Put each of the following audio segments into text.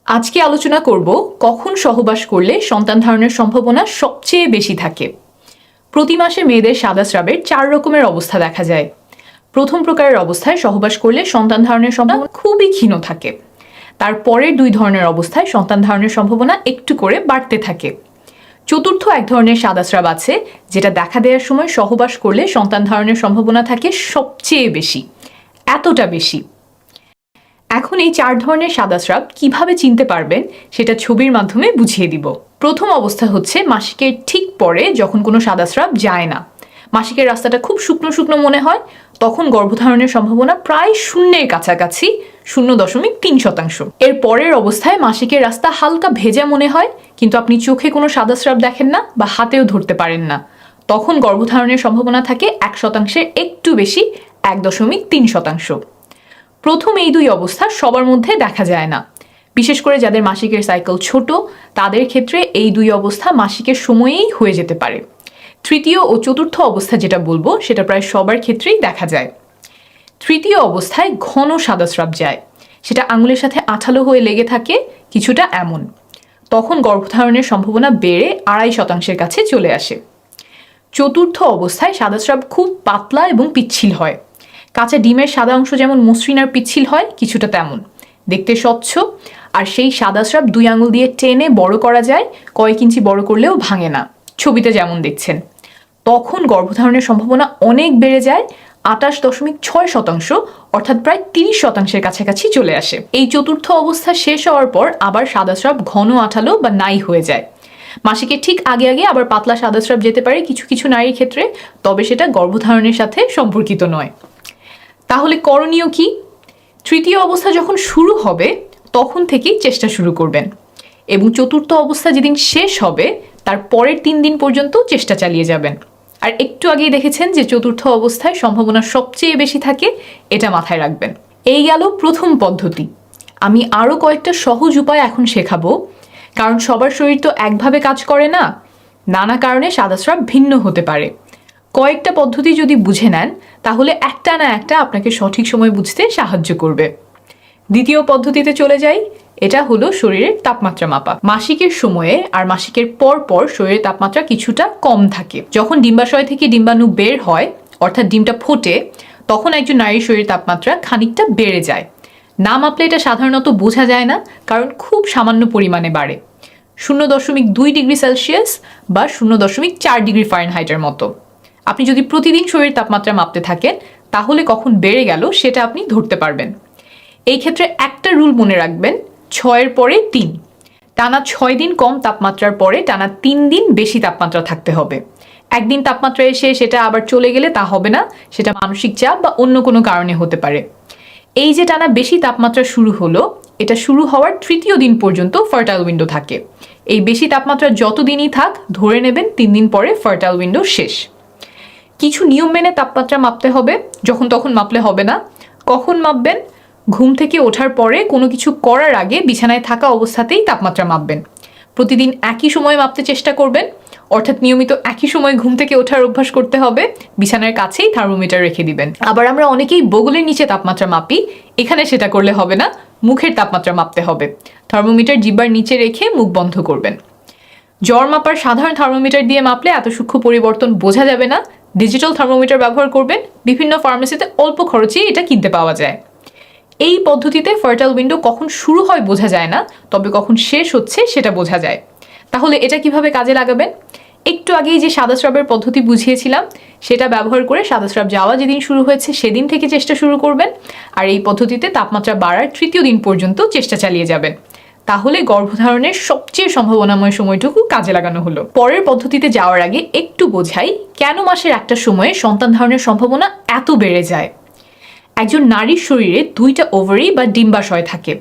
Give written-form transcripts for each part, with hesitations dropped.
আজকে আলোচনা করব কখন সহবাস করলে সন্তান ধারণের সম্ভাবনা সবচেয়ে বেশি থাকে। প্রতি মাসে মেয়েদের সাদা স্রাবের 4 রকমের অবস্থা দেখা যায়। প্রথম প্রকারের অবস্থায় সহবাস করলে সন্তান ধারণের সম্ভাবনা খুবই ক্ষীণ থাকে। তারপরের 2 ধরনের অবস্থায় সন্তান ধারণের সম্ভাবনা একটু করে বাড়তে থাকে। চতুর্থ এক ধরনের সাদা স্রাব আছে যেটা দেখা দেওয়ার সময় সহবাস করলে সন্তান ধারণের সম্ভাবনা থাকে সবচেয়ে বেশি, এতটা বেশি। এখন এই 4 ধরনের সাদা স্রাব কিভাবে চিনতে পারবেন সেটা ছবির মাধ্যমে বুঝিয়ে দিব। প্রথম অবস্থা হচ্ছে মাসিকের ঠিক পরে যখন কোনো সাদা স্রাব যায় না, মাসিকের রাস্তাটা খুব শুকনো শুকনো মনে হয়, তখন গর্ভধারণের সম্ভাবনা প্রায় শূন্যের কাছাকাছি, 0.3%। এর পরের অবস্থায় মাসিকের রাস্তা হালকা ভেজা মনে হয় কিন্তু আপনি চোখে কোনো সাদা স্রাব দেখেন না বা হাতেও ধরতে পারেন না, তখন গর্ভধারণের সম্ভাবনা থাকে 1%-এর একটু বেশি, 1.3%। প্রথম এই 2 অবস্থা সবার মধ্যে দেখা যায় না, বিশেষ করে যাদের মাসিকের সাইকেল ছোট তাদের ক্ষেত্রে এই 2 অবস্থা মাসিকের সময়েই হয়ে যেতে পারে। তৃতীয় ও চতুর্থ অবস্থা যেটা বলবো সেটা প্রায় সবার ক্ষেত্রেই দেখা যায়। তৃতীয় অবস্থায় ঘন সাদা স্রাব যায়, সেটা আঙুলের সাথে আঠালো হয়ে লেগে থাকে কিছুটা এমন, তখন গর্ভধারণের সম্ভাবনা বেড়ে 2.5%-এর কাছে চলে আসে। চতুর্থ অবস্থায় সাদা স্রাব খুব পাতলা এবং পিচ্ছিল হয়, কাঁচা ডিমের সাদা অংশ যেমন মসৃণ আর পিচ্ছিল হয় কিছুটা তেমন, দেখতে স্বচ্ছ, আর সেই সাদা স্রাব 2 আঙুল দিয়ে টেনে বড় করা যায়, কয়েক ইঞ্চি বড় করলেও ভাঙে না, ছবিতে যেমন দেখছেন। তখন গর্ভধারণের সম্ভাবনা অনেক বেড়ে যায়, 28.6%, অর্থাৎ প্রায় 30%-এর কাছাকাছি চলে আসে। এই চতুর্থ অবস্থা শেষ হওয়ার পর আবার সাদা স্রাব ঘন আঠালো বা নাই হয়ে যায়। মাসিকের ঠিক আগে আগে আবার পাতলা সাদা স্রাব যেতে পারে কিছু কিছু নারীর ক্ষেত্রে, তবে সেটা গর্ভধারণের সাথে সম্পর্কিত নয়। তাহলে করণীয় কি? তৃতীয় অবস্থা যখন শুরু হবে তখন থেকেই চেষ্টা শুরু করবেন, এবং চতুর্থ অবস্থা যেদিন শেষ হবে তার পরের 3 দিন পর্যন্ত চেষ্টা চালিয়ে যাবেন। আর একটু আগেই দেখেছেন যে চতুর্থ অবস্থায় সম্ভাবনা সবচেয়ে বেশি থাকে, এটা মাথায় রাখবেন। এই গেল প্রথম পদ্ধতি। আমি আরও কয়েকটা সহজ উপায় এখন শেখাবো, কারণ সবার শরীর তো একভাবে কাজ করে না, নানা কারণে সাদা স্রাব ভিন্ন হতে পারে। কয়েকটা পদ্ধতি যদি বুঝে নেন তাহলে একটা না একটা আপনাকে সঠিক সময় বুঝতে সাহায্য করবে। দ্বিতীয় পদ্ধতিতে চলে যাই, এটা হলো শরীরের তাপমাত্রা মাপা। মাসিকের সময়ে আর মাসিকের পর পর শরীরের তাপমাত্রা কিছুটা কম থাকে। যখন ডিম্বাশয় থেকে ডিম্বাণু বের হয়, অর্থাৎ ডিমটা ফোটে, তখন একজন নারীর শরীরের তাপমাত্রা খানিকটা বেড়ে যায়। না মাপলে এটা সাধারণত বোঝা যায় না, কারণ খুব সামান্য পরিমাণে বাড়ে, 0.2 ডিগ্রি সেলসিয়াস বা 0.4 ডিগ্রি ফারেনহাইটের মতো। আপনি যদি প্রতিদিন শরীরের তাপমাত্রা মাপতে থাকেন তাহলে কখন বেড়ে গেল সেটা আপনি ধরতে পারবেন। এই ক্ষেত্রে একটা রুল মনে রাখবেন, 6-এর পরে 3, টানা 6 দিন কম তাপমাত্রার পরে টানা 3 দিন বেশি তাপমাত্রা থাকতে হবে। একদিন তাপমাত্রা এসে সেটা আবার চলে গেলে তা হবে না, সেটা মানসিক চাপ বা অন্য কোনো কারণে হতে পারে। এই যে টানা বেশি তাপমাত্রা শুরু হলো, এটা শুরু হওয়ার 3য় দিন পর্যন্ত ফার্টাইল উইন্ডো থাকে। এই বেশি তাপমাত্রা যত দিনই থাক ধরে নেবেন 3 দিন পরে ফার্টাইল উইন্ডো শেষ। কিছু নিয়ম মেনে তাপমাত্রা মাপতে হবে, যখন তখন মাপলে হবে না। কখন মাপবেন? ঘুম থেকে ওঠার পরে কোনো কিছু করার আগে বিছানায় থাকা অবস্থাতেই তাপমাত্রা মাপবেন। প্রতিদিন একই সময়ে মাপতে চেষ্টা করবেন, অর্থাৎ নিয়মিত একই সময় ঘুম থেকে ওঠার অভ্যাস করতে হবে। বিছানার কাছেই থার্মোমিটার রেখে দিবেন। আবার আমরা অনেকেই বগলের নিচে তাপমাত্রা মাপি, এখানে সেটা করলে হবে না, মুখের তাপমাত্রা মাপতে হবে। থার্মোমিটার জিহ্বার নিচে রেখে মুখ বন্ধ করবেন। জ্বর মাপার সাধারণ থার্মোমিটার দিয়ে মাপলে এত সূক্ষ্ম পরিবর্তন বোঝা যাবে না, ডিজিটাল থার্মোমিটার ব্যবহার করবেন। বিভিন্ন ফার্মেসিতে অল্প খরচেই এটা কিনতে পাওয়া যায়। এই পদ্ধতিতে ফার্টাইল উইন্ডো কখন শুরু হয় বোঝা যায় না, তবে কখন শেষ হচ্ছে সেটা বোঝা যায়। তাহলে এটা কিভাবে কাজে লাগাবেন? একটু আগেই যে সাদা স্রাবের পদ্ধতি বুঝিয়েছিলাম সেটা ব্যবহার করে সাদা স্রাব যাওয়া যেদিন শুরু হয়েছে সেদিন থেকে চেষ্টা শুরু করবেন, আর এই পদ্ধতিতে তাপমাত্রা বাড়ার 3য় দিন পর্যন্ত চেষ্টা চালিয়ে যাবেন। তাহলে গর্ভধারণের সবচেয়ে সম্ভাবনাময় সময়টুকু কাজে লাগানো হলো। পরের পদ্ধতিতে যাওয়ার আগে একটু বোঝাই কেন মাসের একটা সময়ে সন্তান ধারণের সম্ভাবনা এত বেড়ে যায়। একজন নারীর শরীরে 2টা ওভারি বা ডিম্বাশয় থাকে।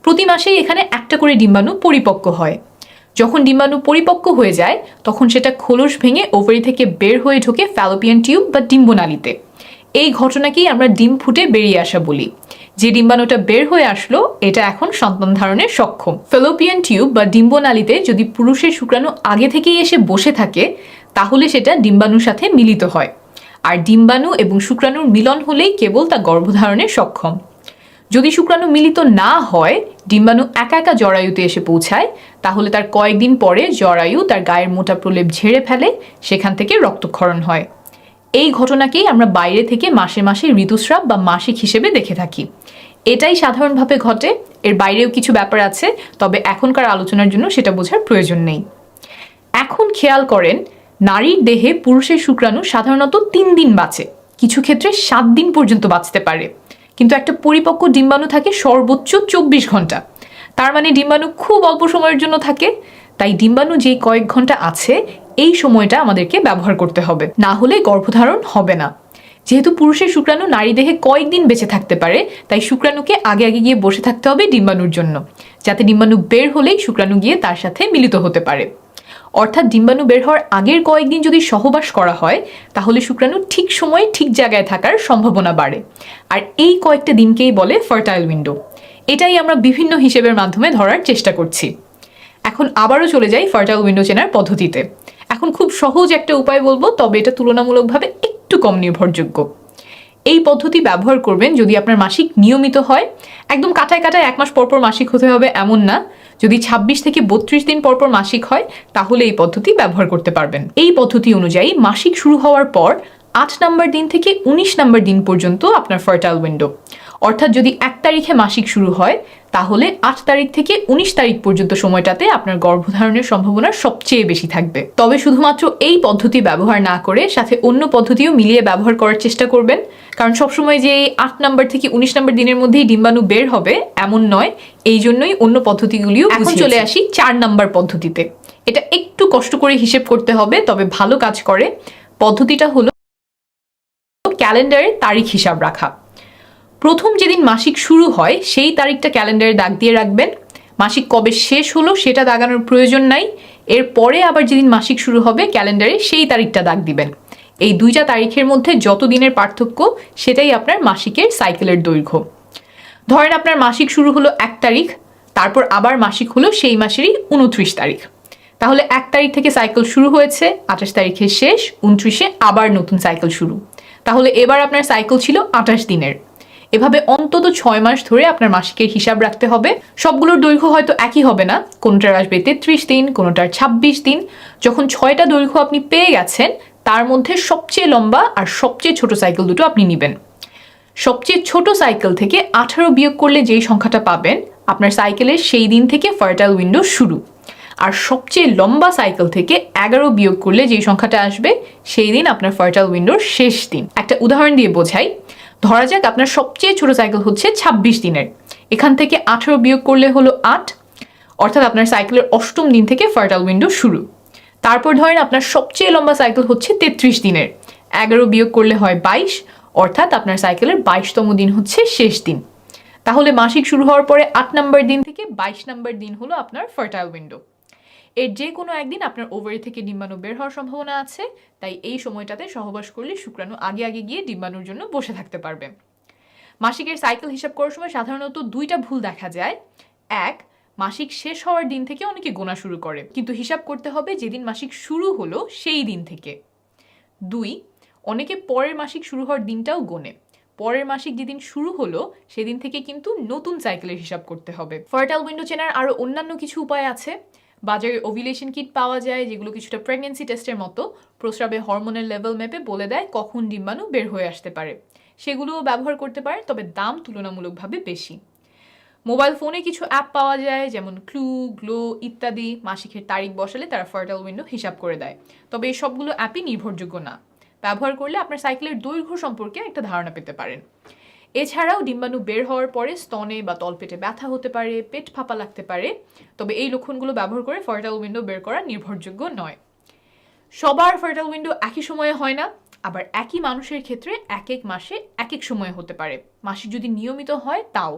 প্রতি মাসেই এখানে একটা করে ডিম্বাণু পরিপক্ক হয়। যখন ডিম্বাণু পরিপক্ক হয়ে যায় তখন সেটা খোলস ভেঙে ওভারি থেকে বের হয়ে ঢোকে ফ্যালোপিয়ান টিউব বা ডিম্বনালীতে। এই ঘটনাকেই আমরা ডিম ফুটে বেরিয়ে আসা বলি। যে ডিম্বাণুটা বের হয়ে আসলো এটা এখন সন্তান ধারণে সক্ষম। ফ্যালোপিয়ান টিউব বা ডিম্বনালীতে যদি পুরুষের শুক্রাণু আগে থেকেই এসে বসে থাকে তাহলে সেটা ডিম্বাণুর সাথে মিলিত হয়, আর ডিম্বাণু এবং শুক্রাণুর মিলন হলেই কেবল তা গর্ভধারণে সক্ষম। যদি শুক্রাণু মিলিত না হয়, ডিম্বাণু একা একা জরায়ুতে এসে পৌঁছায়, তাহলে তার কয়েকদিন পরে জরায়ু তার গায়ের মোটা প্রলেপ ঝেড়ে ফেলে, সেখান থেকে রক্তক্ষরণ হয়। এই ঘটনাকেই আমরা বাইরে থেকে মাসে মাসে ঋতুস্রাব বা মাসিক হিসেবে দেখে থাকি। এটাই সাধারণভাবে ঘটে, এর বাইরেও কিছু ব্যাপার আছে, তবে এখনকার আলোচনার জন্য সেটা বোঝার প্রয়োজন নেই। এখন খেয়াল করেন, নারীর দেহে পুরুষের শুক্রাণু সাধারণত 3 দিন বাঁচে, কিছু ক্ষেত্রে 7 দিন পর্যন্ত বাঁচতে পারে, কিন্তু একটা পরিপক্ক ডিম্বাণু থাকে সর্বোচ্চ 24 ঘন্টা। তার মানে ডিম্বাণু খুব অল্প সময়ের জন্য থাকে। তাই ডিম্বাণু যেই কয়েক ঘন্টা আছে, এই সময়টা আমাদেরকে ব্যবহার করতে হবে, না হলে গর্ভধারণ হবে না। যেহেতু পুরুষের শুক্রাণু নারী দেহে কয়েকদিন বেঁচে থাকতে পারে, তাই শুক্রাণুকে আগে আগে গিয়ে বসে থাকতে হবে ডিম্বাণুর জন্য, যাতে ডিম্বাণু বের হলেই শুক্রাণু গিয়ে তার সাথে মিলিত হতে পারে। অর্থাৎ ডিম্বাণু বের হওয়ার আগের কয়েকদিন যদি সহবাস করা হয়, তাহলে শুক্রাণু ঠিক সময়ে ঠিক জায়গায় থাকার সম্ভাবনা বাড়ে। আর এই কয়েকটা দিনকেই বলে ফার্টাইল উইন্ডো। এটাই আমরা বিভিন্ন হিসেবের মাধ্যমে ধরার চেষ্টা করছি। এখন আবারও চলে যাই ফার্টাইল উইন্ডো চেনার পদ্ধতিতে। এখন খুব সহজ একটা উপায় বলবো, তবে এটা তুলনামূলকভাবে একটু কম নির্ভরযোগ্য। এই পদ্ধতি ব্যবহার করবেন যদি আপনার মাসিক নিয়মিত হয়। একদম কাটায় কাটায় 1 মাস পরপর মাসিক হতে হবে এমন না। যদি 26 থেকে 32 দিন পরপর মাসিক হয়, তাহলে এই পদ্ধতি ব্যবহার করতে পারবেন। এই পদ্ধতি অনুযায়ী মাসিক শুরু হওয়ার পর 8 নম্বর দিন থেকে 19 নম্বর দিন পর্যন্ত আপনার ফার্টাইল উইন্ডো। অর্থাৎ যদি 1 তারিখে মাসিক শুরু হয়, তাহলে 8 তারিখ থেকে 19 তারিখ পর্যন্ত সময়টাতে আপনার গর্ভধারণের সম্ভাবনা সবচেয়ে বেশি থাকবে। তবে শুধুমাত্র এই পদ্ধতি ব্যবহার না করে সাথে অন্য পদ্ধতিও মিলিয়ে ব্যবহার করার চেষ্টা করবেন, কারণ সবসময় যে 8 নম্বর থেকে 19 নম্বর দিনের মধ্যেই ডিম্বাণু বের হবে এমন নয়। এই জন্যই অন্য পদ্ধতিগুলিও। এখন চলে আসি 4 নম্বর পদ্ধতিতে। এটা একটু কষ্ট করে হিসেব করতে হবে, তবে ভালো কাজ করে। পদ্ধতিটা হলো ক্যালেন্ডারে তারিখ হিসাব রাখা। প্রথম যেদিন মাসিক শুরু হয় সেই তারিখটা ক্যালেন্ডারে দাগ দিয়ে রাখবেন। মাসিক কবে শেষ হলো সেটা দাগানোর প্রয়োজন নাই। এরপরে আবার যেদিন মাসিক শুরু হবে ক্যালেন্ডারে সেই তারিখটা দাগ দিবেন। এই দুইটা তারিখের মধ্যে যত দিনের পার্থক্য, সেটাই আপনার মাসিকের সাইকেলের দৈর্ঘ্য। ধরেন আপনার মাসিক শুরু হলো 1 তারিখ, তারপর আবার মাসিক হলো সেই মাসেরই 29 তারিখ। তাহলে 1 তারিখ থেকে সাইকেল শুরু হয়েছে, 28 তারিখে শেষ, 29-এ আবার নতুন সাইকেল শুরু। তাহলে এবার আপনার সাইকেল ছিল 28 দিনের। এভাবে অন্তত 6 মাস ধরে আপনার মাসিকের হিসাব রাখতে হবে। সবগুলোর দৈর্ঘ্য হয়তো একই হবে না, কোনোটার আসবে 33 দিন, কোনোটার 26 দিন। যখন 6টা দৈর্ঘ্য আপনি পেয়ে গেছেন, তার মধ্যে সবচেয়ে লম্বা আর সবচেয়ে ছোট সাইকেল দুটো আপনি নেবেন। সবচেয়ে ছোট সাইকেল থেকে 18 বিয়োগ করলে যেই সংখ্যাটা পাবেন, আপনার সাইকেলের সেই দিন থেকে ফার্টাইল উইন্ডো শুরু। আর সবচেয়ে লম্বা সাইকেল থেকে 11 বিয়োগ করলে যেই সংখ্যাটা আসবে, সেই দিন আপনার ফার্টাইল উইন্ডোর শেষ দিন। একটা উদাহরণ দিয়ে বোঝাই। ধরা যাক আপনার সবচেয়ে ছোট সাইকেল হচ্ছে 26 দিনের। এখান থেকে 18 বিয়োগ করলে হলো 8, অর্থাৎ আপনার সাইকেলের 8ম দিন থেকে ফার্টাইল উইন্ডো শুরু। তারপর ধরেন আপনার সবচেয়ে লম্বা সাইকেল হচ্ছে 33 দিনের। 11 বিয়োগ করলে হয় 22, অর্থাৎ আপনার সাইকেলের 22তম দিন হচ্ছে শেষ দিন। তাহলে মাসিক শুরু হওয়ার পরে 8 নম্বর দিন থেকে 22 নম্বর দিন হলো আপনার ফার্টাইল উইন্ডো। এর যে কোনো একদিন আপনার ওভারি থেকে ডিম্বাণু বের হওয়ার সম্ভাবনা আছে, তাই এই সময়টাতে সহবাস করলে শুক্রাণু আগে আগে গিয়ে ডিম্বাণুর জন্য বসে থাকতে পারবে। মাসিকের সাইকেল হিসাব করার সময় সাধারণত 2টা ভুল দেখা যায়। 1, মাসিক শেষ হওয়ার দিন থেকে অনেকে গোনা শুরু করে, কিন্তু হিসাব করতে হবে যেদিন মাসিক শুরু হলো সেই দিন থেকে। 2, অনেকে পরের মাসিক শুরু হওয়ার দিনটাও গোনে। পরের মাসিক যেদিন শুরু হলো সেদিন থেকে কিন্তু নতুন সাইকেলের হিসাব করতে হবে। ফার্টাইল উইন্ডো চেনার আরও অন্যান্য কিছু উপায় আছে। বাজারে ওভিলেশন কিট পাওয়া যায়, যেগুলো কিছুটা প্রেগনেন্সি টেস্টের মতো প্রস্রাবে হরমোনের লেভেল মেপে বলে দেয় কখন ডিম্বাণু বের হয়ে আসতে পারে। সেগুলোও ব্যবহার করতে পারেন, তবে দাম তুলনামূলকভাবে বেশি। মোবাইল ফোনে কিছু অ্যাপ পাওয়া যায়, যেমন ক্লু, গ্লো ইত্যাদি। মাসিকের তারিখ বসালে তারা ফার্টাইল উইন্ডো হিসাব করে দেয়, তবে এই সবগুলো অ্যাপই নির্ভরযোগ্য না। ব্যবহার করলে আপনার সাইকেলের দৈর্ঘ্য সম্পর্কে একটা ধারণা পেতে পারেন। এছাড়াও ডিম্বাণু বের হওয়ার পরে স্তনে বা তলপেটে ব্যথা হতে পারে, পেট ফাঁপা লাগতে পারে, তবে এই লক্ষণগুলো ব্যবহার করে ফার্টাইল উইন্ডো বের করা নির্ভরযোগ্য নয়। সবার ফার্টাইল উইন্ডো একই সময়ে হয় না, আবার একই মানুষের ক্ষেত্রে এক এক মাসে এক এক সময়ে হতে পারে। মাসিক যদি নিয়মিত হয় তাও।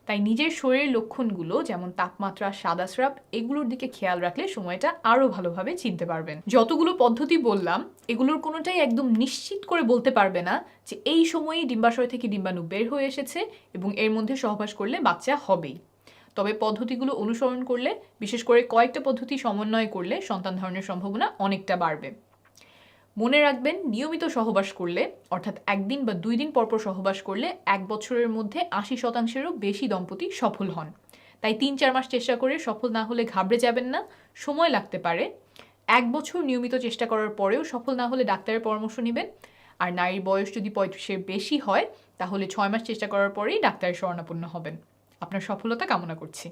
তাই নিজের শরীরের লক্ষণগুলো যেমন তাপমাত্রা, সাদা স্রাব, এগুলোর দিকে খেয়াল রাখলে সময়টা আরও ভালোভাবে চিনতে পারবেন। যতগুলো পদ্ধতি বললাম, এগুলোর কোনোটাই একদম নিশ্চিত করে বলতে পারবে না যে এই সময়েই ডিম্বাশয় থেকে ডিম্বাণু বের হয়ে এসেছে এবং এর মধ্যে সহবাস করলে বাচ্চা হবেই। তবে পদ্ধতিগুলো অনুসরণ করলে, বিশেষ করে কয়েকটা পদ্ধতি সমন্বয় করলে সন্তান ধারণের সম্ভাবনা অনেকটা বাড়বে। মনে রাখবেন, নিয়মিত সহবাস করলে, অর্থাৎ 1 দিন বা 2 দিন পরপর সহবাস করলে 1 বছরের মধ্যে 80%-এরও বেশি দম্পতি সফল হন। তাই 3-4 মাস চেষ্টা করে সফল না হলে ঘাবড়ে যাবেন না, সময় লাগতে পারে। 1 বছর নিয়মিত চেষ্টা করার পরেও সফল না হলে ডাক্তারের পরামর্শ নেবেন। আর নারীর বয়স যদি 35-এর বেশি হয় তাহলে 6 মাস চেষ্টা করার পরেই ডাক্তারের শরণাপন্ন হবেন। আপনার সফলতা কামনা করছি।